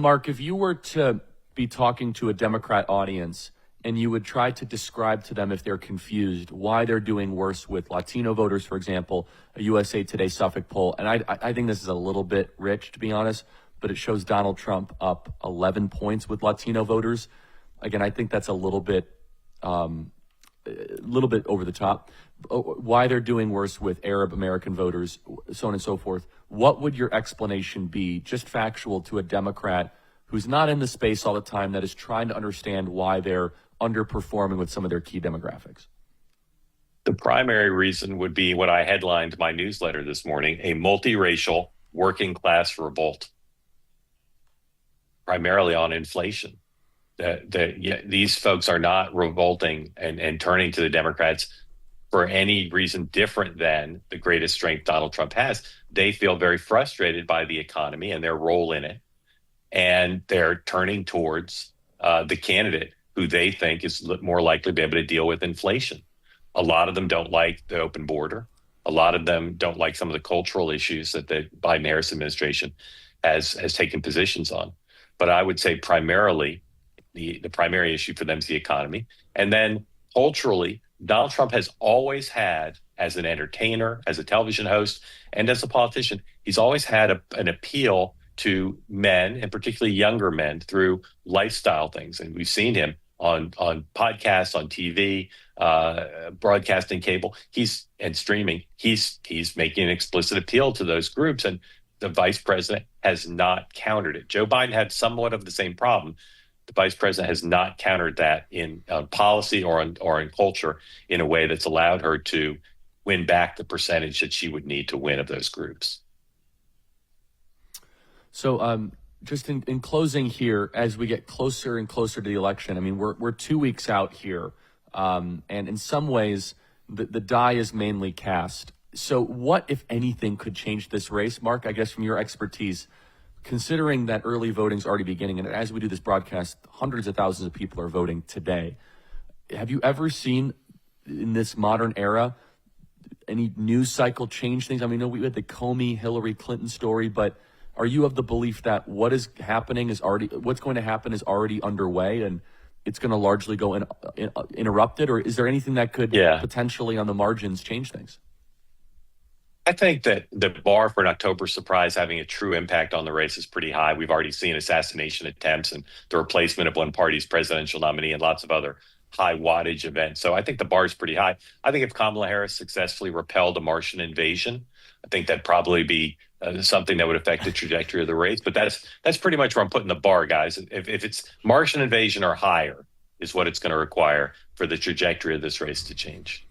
Mark, if you were to be talking to a Democrat audience and you would try to describe to them, if they're confused, why they're doing worse with Latino voters, for example, a USA Today Suffolk poll, and I think this is a little bit rich, to be honest, but it shows Donald Trump up 11 points with Latino voters. Again, I think that's a little bit over the top. Why they're doing worse with Arab American voters, so on and so forth. What would your explanation be, just factual, to a Democrat who's not in the space all the time, that is trying to understand why they're underperforming with some of their key demographics? The primary reason would be what I headlined my newsletter this morning: a multiracial working class revolt, primarily on inflation. These folks are not revolting and turning to the Democrats for any reason different than the greatest strength Donald Trump has. They feel very frustrated by the economy and their role in it, and they're turning towards the candidate who they think is more likely to be able to deal with inflation. A lot of them don't like the open border. A lot of them don't like some of the cultural issues that the Biden-Harris administration has taken positions on. But I would say primarily, the primary issue for them is the economy. And then culturally, Donald Trump has always had, as an entertainer, as a television host, and as a politician, he's always had an appeal to men, and particularly younger men, through lifestyle things. And we've seen him on podcasts, on TV, broadcasting, cable, and streaming. He's making an explicit appeal to those groups, and the vice president has not countered it. Joe Biden had somewhat of the same problem. The vice president has not countered that in policy or in culture in a way that's allowed her to win back the percentage that she would need to win of those groups. So just in closing here, as we get closer and closer to the election, I mean, we're 2 weeks out here, and in some ways, the die is mainly cast. So what, if anything, could change this race? Mark, I guess from your expertise, considering that early voting's already beginning, and as we do this broadcast, hundreds of thousands of people are voting today. Have you ever seen, in this modern era, any news cycle change things? I mean, we had the Comey, Hillary Clinton story, but are you of the belief that what's going to happen is already underway, and it's going to largely go interrupted? Or is there anything that could potentially on the margins change things? I think that the bar for an October surprise having a true impact on the race is pretty high. We've already seen assassination attempts and the replacement of one party's presidential nominee and lots of other high wattage events. So I think the bar is pretty high. I think if Kamala Harris successfully repelled a Martian invasion, I think that'd probably be something that would affect the trajectory of the race. But that's pretty much where I'm putting the bar, guys. If it's Martian invasion or higher is what it's going to require for the trajectory of this race to change.